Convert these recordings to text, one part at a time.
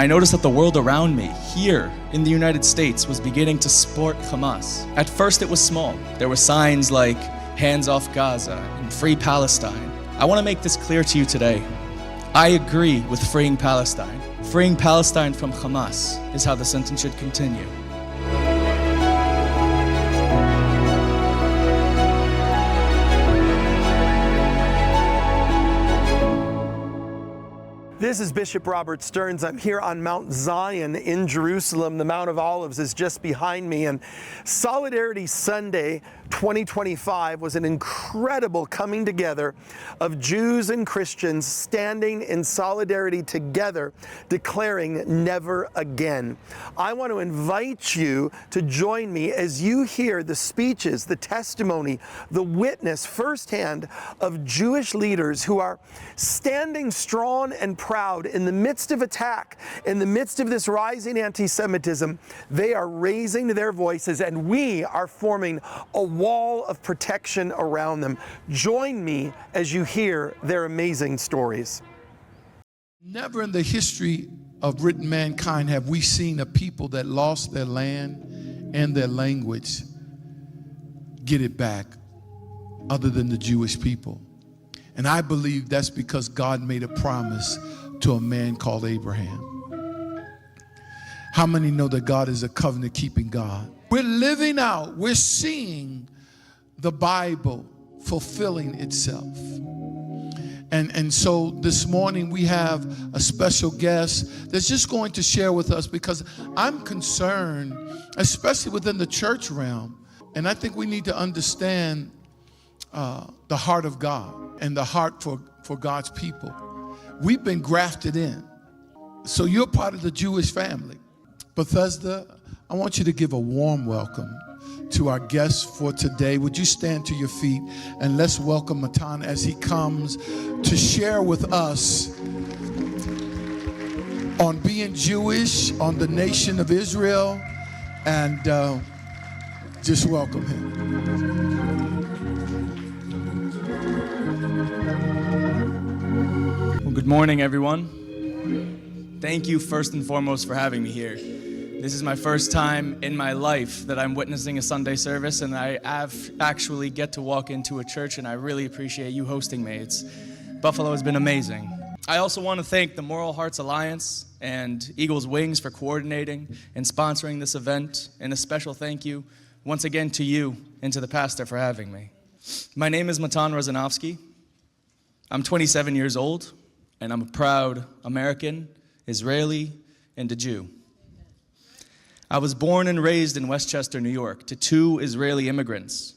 I noticed that the world around me, here in the United States, was beginning to support Hamas. At first it was small. There were signs like hands off Gaza and free Palestine. I want to make this clear to you today. I agree with freeing Palestine. Freeing Palestine from Hamas is how the sentence should continue. This is Bishop Robert Stearns. I'm here on Mount Zion in Jerusalem. The Mount of Olives is just behind me. And Solidarity Sunday 2025 was an incredible coming together of Jews and Christians standing in solidarity together, declaring never again. I want to invite you to join me as you hear the speeches, the testimony, the witness firsthand of Jewish leaders who are standing strong and proud in the midst of attack, in the midst of this rising anti-Semitism. They are raising their voices, and we are forming a wall of protection around them. Join me as you hear their amazing stories. Never in the history of written mankind have we seen a people that lost their land and their language get it back, other than the Jewish people. And I believe that's because God made a promise to a man called Abraham. How many know that God is a covenant-keeping God? We're living out, we're seeing the Bible fulfilling itself. And so this morning we have a special guest that's just going to share with us, because I'm concerned, especially within the church realm, and I think we need to understand the heart of God and the heart for God's people. We've been grafted in. So you're part of the Jewish family. Bethesda, I want you to give a warm welcome to our guest for today. Would you stand to your feet and let's welcome Matan as he comes to share with us on being Jewish, on the nation of Israel, and just welcome him. Well, good morning, everyone. Thank you first and foremost for having me here. This is my first time in my life that I'm witnessing a Sunday service, and I actually get to walk into a church, and I really appreciate you hosting me. Buffalo has been amazing. I also want to thank the Moral Hearts Alliance and Eagle's Wings for coordinating and sponsoring this event, and a special thank you once again to you and to the pastor for having me. My name is Matan Rozanovsky. I'm 27 years old, and I'm a proud American, Israeli, and a Jew. I was born and raised in Westchester, New York, to two Israeli immigrants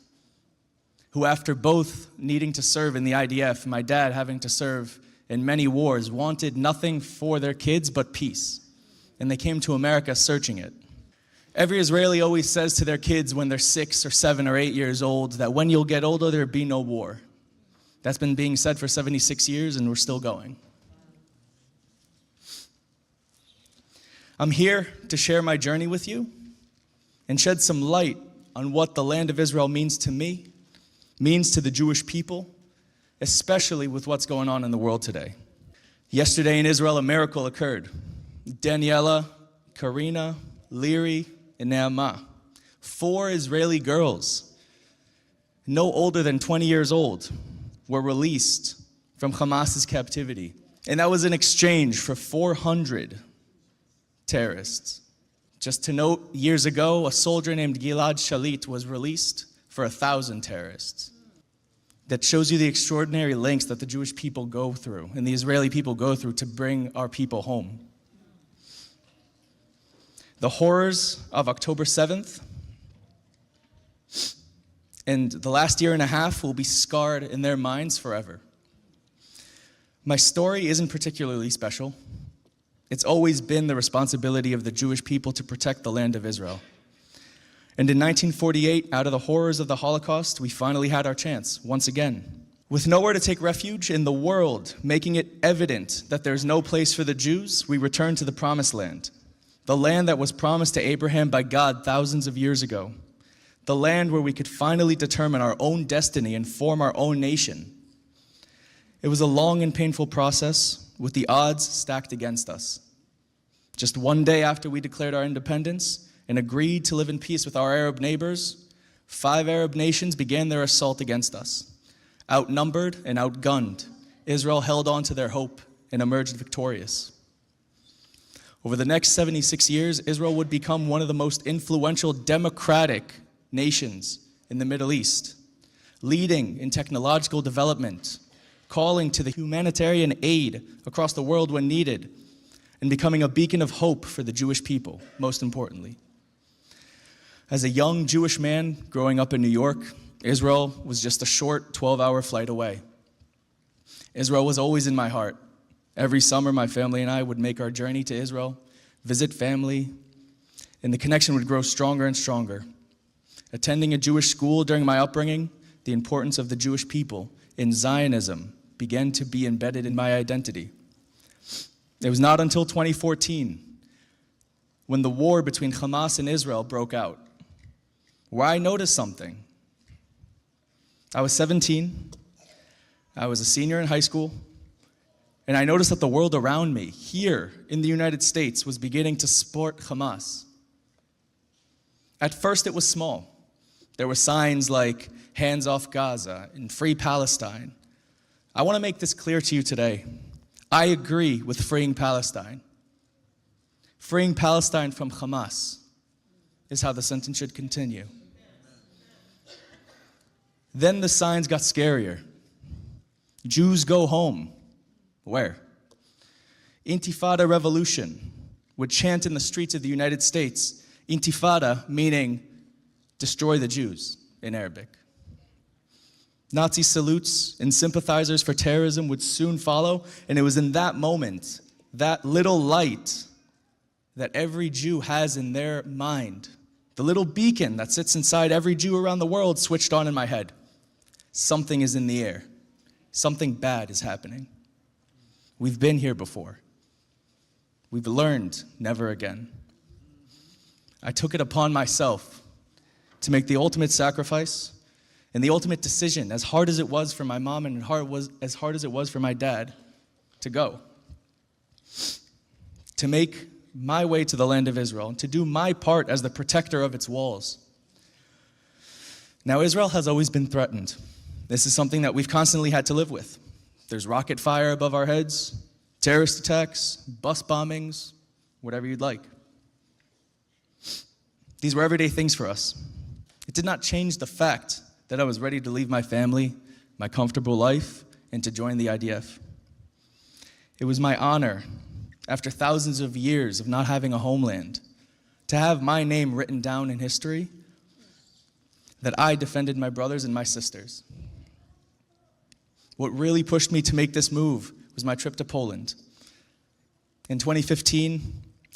who, after both needing to serve in the IDF, my dad having to serve in many wars, wanted nothing for their kids but peace. And they came to America searching it. Every Israeli always says to their kids when they're 6 or 7 or 8 years old that when you'll get older, there'll be no war. That's been being said for 76 years, and we're still going. I'm here to share my journey with you and shed some light on what the land of Israel means to me, means to the Jewish people, especially with what's going on in the world today. Yesterday in Israel, a miracle occurred. Daniela, Karina, Liri, and Naamah, 4 Israeli girls, no older than 20 years old, were released from Hamas's captivity. And that was in exchange for 400 terrorists. Just to note, years ago, a soldier named Gilad Shalit was released for 1,000 terrorists. That shows you the extraordinary lengths that the Jewish people go through and the Israeli people go through to bring our people home. The horrors of October 7th and the last year and a half will be scarred in their minds forever. My story isn't particularly special. It's always been the responsibility of the Jewish people to protect the land of Israel. And in 1948, out of the horrors of the Holocaust, we finally had our chance, once again. With nowhere to take refuge in the world, making it evident that there's no place for the Jews, we returned to the Promised Land, the land that was promised to Abraham by God thousands of years ago, the land where we could finally determine our own destiny and form our own nation. It was a long and painful process, with the odds stacked against us. Just one day after we declared our independence and agreed to live in peace with our Arab neighbors, 5 Arab nations began their assault against us. Outnumbered and outgunned, Israel held on to their hope and emerged victorious. Over the next 76 years, Israel would become one of the most influential democratic nations in the Middle East, leading in technological development, calling to the humanitarian aid across the world when needed, and becoming a beacon of hope for the Jewish people, most importantly. As a young Jewish man growing up in New York, Israel was just a short 12-hour flight away. Israel was always in my heart. Every summer, my family and I would make our journey to Israel, visit family, and the connection would grow stronger and stronger. Attending a Jewish school during my upbringing, the importance of the Jewish people in Zionism began to be embedded in my identity. It was not until 2014, when the war between Hamas and Israel broke out, where I noticed something. I was 17, I was a senior in high school, and I noticed that the world around me, here in the United States, was beginning to support Hamas. At first it was small. There were signs like "Hands off Gaza" and "Free Palestine." I want to make this clear to you today. I agree with freeing Palestine. Freeing Palestine from Hamas is how the sentence should continue. Then the signs got scarier. Jews go home. Where? Intifada revolution would chant in the streets of the United States. Intifada meaning destroy the Jews in Arabic. Nazi salutes and sympathizers for terrorism would soon follow, and it was in that moment, that little light that every Jew has in their mind, the little beacon that sits inside every Jew around the world, switched on in my head. Something is in the air. Something bad is happening. We've been here before. We've learned never again. I took it upon myself to make the ultimate sacrifice and the ultimate decision, as hard as it was for my mom and as hard as it was for my dad, to go. To make my way to the land of Israel, to do my part as the protector of its walls. Now, Israel has always been threatened. This is something that we've constantly had to live with. There's rocket fire above our heads, terrorist attacks, bus bombings, whatever you'd like. These were everyday things for us. It did not change the fact that I was ready to leave my family, my comfortable life, and to join the IDF. It was my honor, after thousands of years of not having a homeland, to have my name written down in history, that I defended my brothers and my sisters. What really pushed me to make this move was my trip to Poland. In 2015,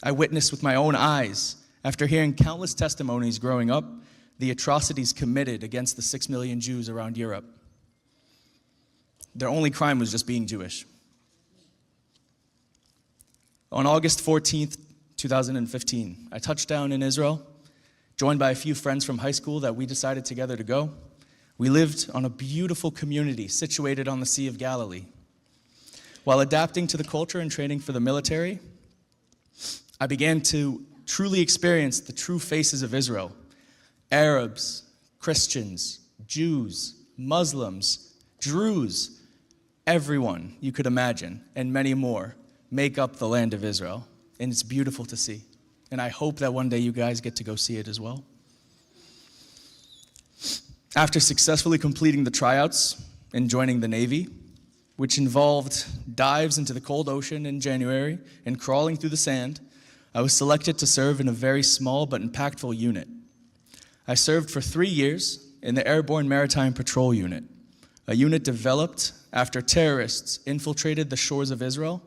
I witnessed with my own eyes, after hearing countless testimonies growing up, the atrocities committed against the 6 million Jews around Europe. Their only crime was just being Jewish. On August 14th, 2015, I touched down in Israel, joined by a few friends from high school that we decided together to go. We lived on a beautiful community situated on the Sea of Galilee. While adapting to the culture and training for the military, I began to truly experience the true faces of Israel. Arabs, Christians, Jews, Muslims, Druze, everyone you could imagine, and many more, make up the land of Israel. And it's beautiful to see. And I hope that one day you guys get to go see it as well. After successfully completing the tryouts and joining the Navy, which involved dives into the cold ocean in January and crawling through the sand, I was selected to serve in a very small but impactful unit. I served for 3 years in the Airborne Maritime Patrol Unit, a unit developed after terrorists infiltrated the shores of Israel,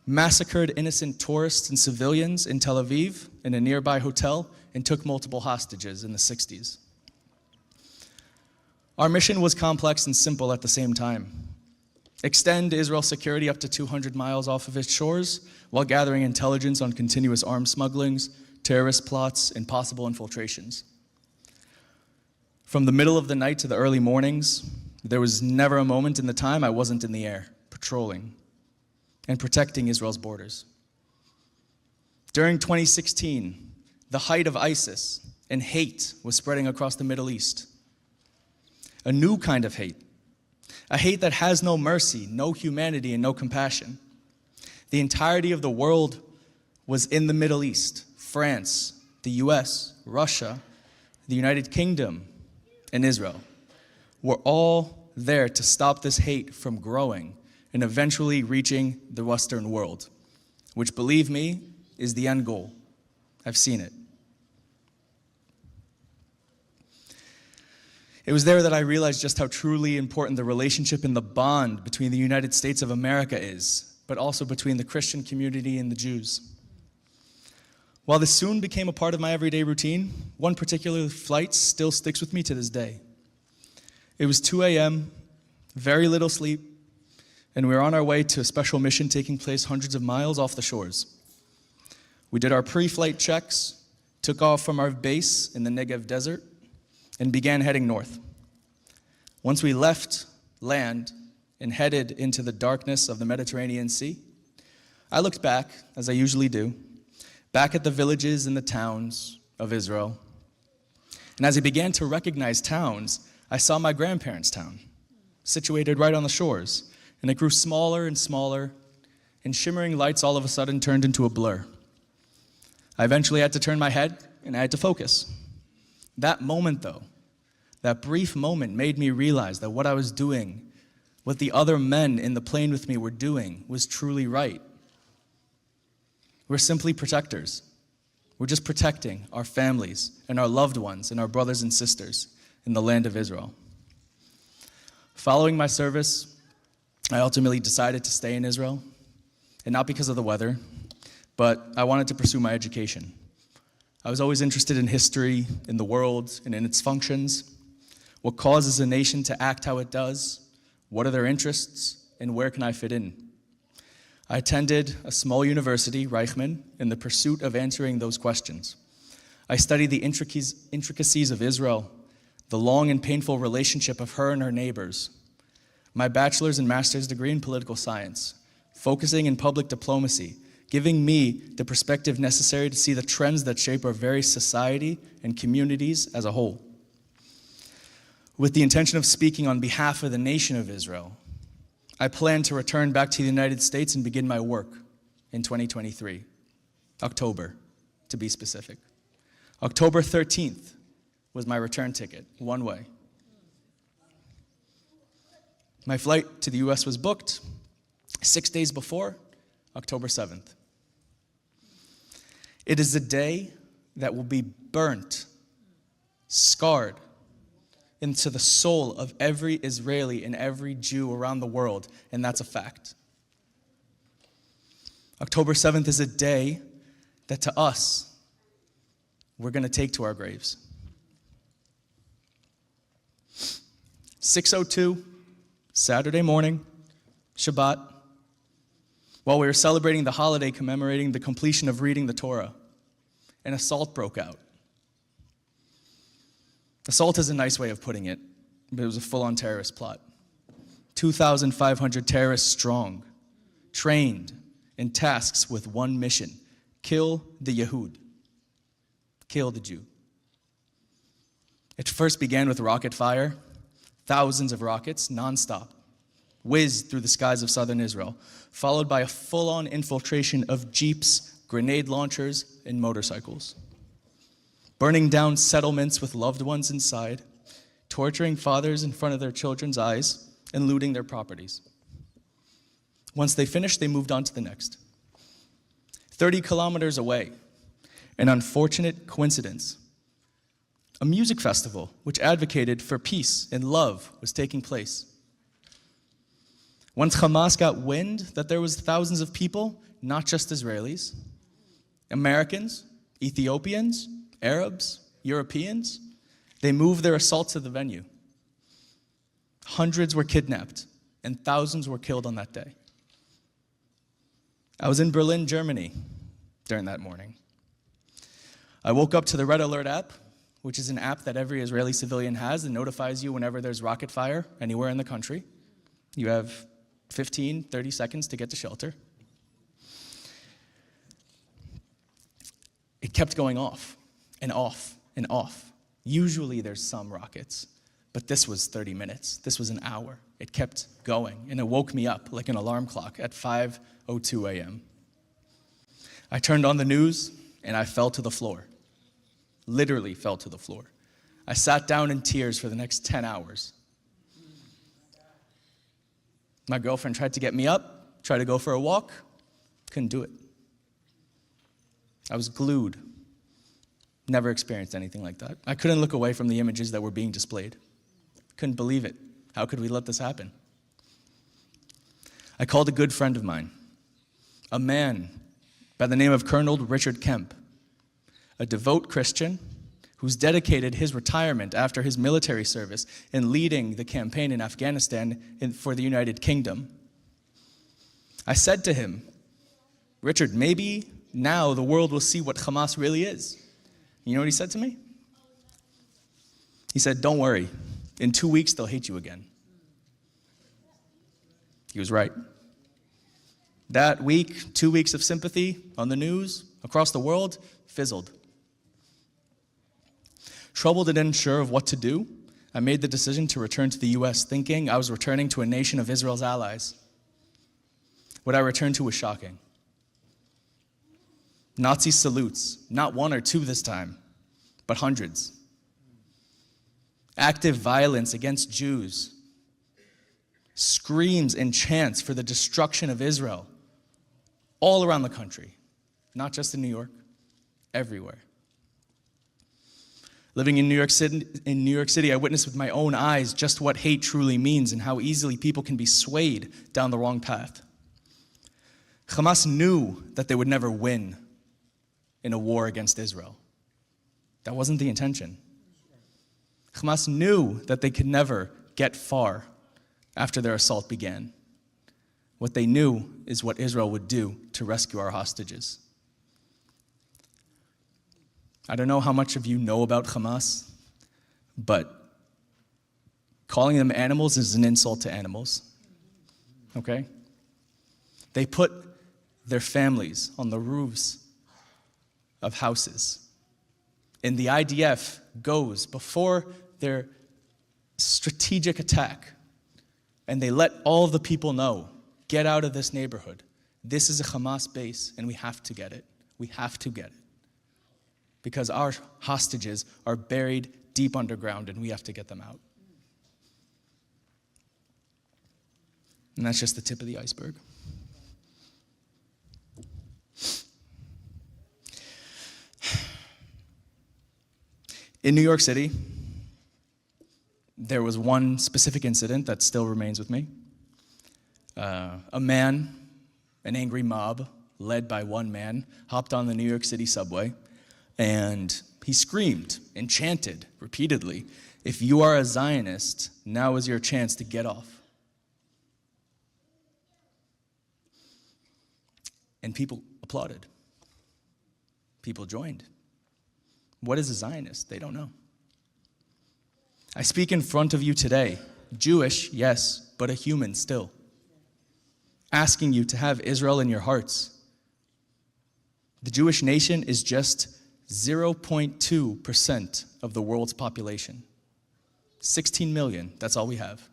massacred innocent tourists and civilians in Tel Aviv in a nearby hotel, and took multiple hostages in the 60s. Our mission was complex and simple at the same time. Extend Israel's security up to 200 miles off of its shores while gathering intelligence on continuous arms smugglings, terrorist plots, and possible infiltrations. From the middle of the night to the early mornings, there was never a moment in the time I wasn't in the air, patrolling and protecting Israel's borders. During 2016, the height of ISIS and hate was spreading across the Middle East. A new kind of hate. A hate that has no mercy, no humanity, and no compassion. The entirety of the world was in the Middle East. France, the US, Russia, the United Kingdom, and Israel were all there to stop this hate from growing and eventually reaching the Western world, which, believe me, is the end goal. I've seen it. It was there that I realized just how truly important the relationship and the bond between the United States of America is, but also between the Christian community and the Jews. While this soon became a part of my everyday routine, one particular flight still sticks with me to this day. It was 2 a.m., very little sleep, and we were on our way to a special mission taking place hundreds of miles off the shores. We did our pre-flight checks, took off from our base in the Negev desert, and began heading north. Once we left land and headed into the darkness of the Mediterranean Sea, I looked back, as I usually do, back at the villages and the towns of Israel. And as I began to recognize towns, I saw my grandparents' town, situated right on the shores, and it grew smaller and smaller, and shimmering lights all of a sudden turned into a blur. I eventually had to turn my head, and I had to focus. That moment, though, that brief moment made me realize that what I was doing, what the other men in the plane with me were doing, was truly right. We're simply protectors. We're just protecting our families and our loved ones and our brothers and sisters in the land of Israel. Following my service, I ultimately decided to stay in Israel, and not because of the weather, but I wanted to pursue my education. I was always interested in history, in the world, and in its functions. What causes a nation to act how it does? What are their interests? And where can I fit in? I attended a small university, Reichman, in the pursuit of answering those questions. I studied the intricacies of Israel, the long and painful relationship of her and her neighbors. My bachelor's and master's degree in political science, focusing in public diplomacy, giving me the perspective necessary to see the trends that shape our very society and communities as a whole. With the intention of speaking on behalf of the nation of Israel, I plan to return back to the United States and begin my work in 2023, October, to be specific. October 13th was my return ticket, one way. My flight to the US was booked 6 days before, October 7th. It is a day that will be burnt, scarred into the soul of every Israeli and every Jew around the world, and that's a fact. October 7th is a day that to us, we're going to take to our graves. 6:02, Saturday morning, Shabbat, while we were celebrating the holiday commemorating the completion of reading the Torah, an assault broke out. Assault is a nice way of putting it, but it was a full-on terrorist plot. 2,500 terrorists strong, trained in tasks with one mission: kill the Yehud, kill the Jew. It first began with rocket fire, thousands of rockets, nonstop, whizzed through the skies of southern Israel, followed by a full-on infiltration of jeeps, grenade launchers, and motorcycles, burning down settlements with loved ones inside, torturing fathers in front of their children's eyes, and looting their properties. Once they finished, they moved on to the next. 30 kilometers away, an unfortunate coincidence, a music festival which advocated for peace and love was taking place. Once Hamas got wind that there was thousands of people, not just Israelis, Americans, Ethiopians, Arabs, Europeans, they moved their assault to the venue. Hundreds were kidnapped, and thousands were killed on that day. I was in Berlin, Germany, during that morning. I woke up to the Red Alert app, which is an app that every Israeli civilian has and notifies you whenever there's rocket fire anywhere in the country. You have 15, 30 seconds to get to shelter. it kept going off and off and off. Usually there's some rockets, but this was 30 minutes. This was an hour. It kept going, and it woke me up like an alarm clock at 5:02 a.m. I turned on the news, and I fell to the floor. Literally fell to the floor. I sat down in tears for the next 10 hours. My girlfriend tried to get me up, tried to go for a walk, couldn't do it. I was glued. Never experienced anything like that. I couldn't look away from the images that were being displayed. Couldn't believe it. How could we let this happen? I called a good friend of mine, a man by the name of Colonel Richard Kemp, a devout Christian who's dedicated his retirement after his military service in leading the campaign in Afghanistan for the United Kingdom. I said to him, Richard, maybe now the world will see what Hamas really is. You know what he said to me? He said, don't worry. In 2 weeks, they'll hate you again. He was right. That week, 2 weeks of sympathy on the news across the world fizzled. Troubled and unsure of what to do, I made the decision to return to the U.S., thinking I was returning to a nation of Israel's allies. What I returned to was shocking. Nazi salutes, not one or two this time, but hundreds. Active violence against Jews. Screams and chants for the destruction of Israel all around the country, not just in New York, everywhere. Living in New York City, I witnessed with my own eyes just what hate truly means and how easily people can be swayed down the wrong path. Hamas knew that they would never win in a war against Israel. That wasn't the intention. Hamas knew that they could never get far after their assault began. What they knew is what Israel would do to rescue our hostages. I don't know how much of you know about Hamas, but calling them animals is an insult to animals, okay? They put their families on the roofs of houses. And the IDF goes before their strategic attack, and they let all the people know, get out of this neighborhood. This is a Hamas base, and we have to get it. We have to get it. Because our hostages are buried deep underground, and we have to get them out. And that's just the tip of the iceberg. In New York City, there was one specific incident that still remains with me. A man, an angry mob, led by one man, hopped on the New York City subway, and he screamed and chanted repeatedly, "If you are a Zionist, now is your chance to get off." And people applauded. People joined. What is a Zionist? They don't know. I speak in front of you today, Jewish, yes, but a human still, asking you to have Israel in your hearts. The Jewish nation is just 0.2% of the world's population. 16 million, that's all we have.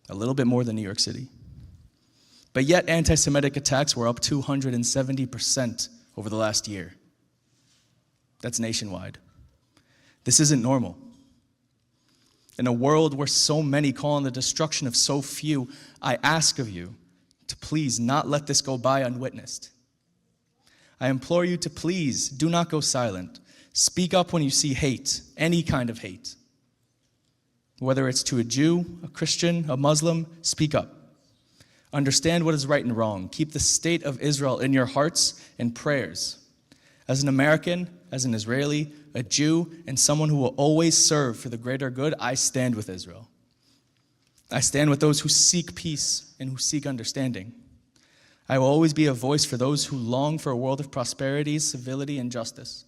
A little bit more than New York City. But yet anti-Semitic attacks were up 270% over the last year. That's nationwide. This isn't normal. In a world where so many call on the destruction of so few, I ask of you to please not let this go by unwitnessed. I implore you to please do not go silent. Speak up when you see hate, any kind of hate. Whether it's to a Jew, a Christian, a Muslim, speak up. Understand what is right and wrong. Keep the state of Israel in your hearts and prayers. As an American, as an Israeli, a Jew, and someone who will always serve for the greater good, I stand with Israel. I stand with those who seek peace and who seek understanding. I will always be a voice for those who long for a world of prosperity, civility, and justice.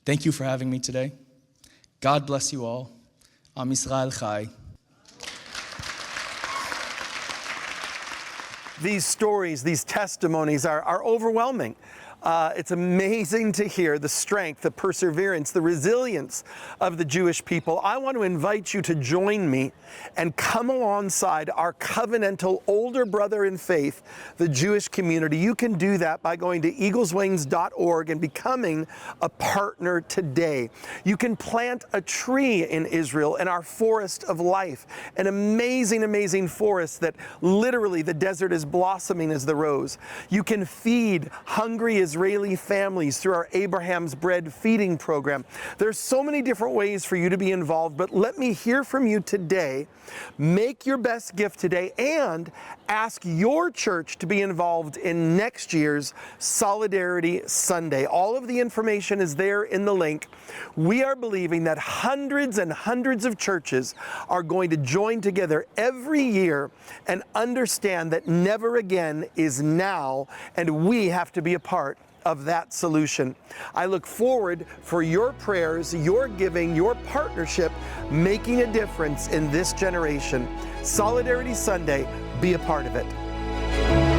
Thank you for having me today. God bless you all. Am Yisrael Chai. These stories, these testimonies are overwhelming. It's amazing to hear the strength, the perseverance, the resilience of the Jewish people. I want to invite you to join me and come alongside our covenantal older brother in faith, the Jewish community. You can do that by going to eagleswings.org and becoming a partner today. You can plant a tree in Israel in our forest of life, an amazing, amazing forest that literally the desert is blossoming as the rose. You can feed hungry Israeli families through our Abraham's Bread feeding program. There's so many different ways for you to be involved, but let me hear from you today. Make your best gift today and ask your church to be involved in next year's Solidarity Sunday. All of the information is there in the link. We are believing that hundreds and hundreds of churches are going to join together every year and understand that never again is now, and we have to be a part of that solution. I look forward for your prayers, your giving, your partnership, making a difference in this generation. Solidarity Sunday, be a part of it.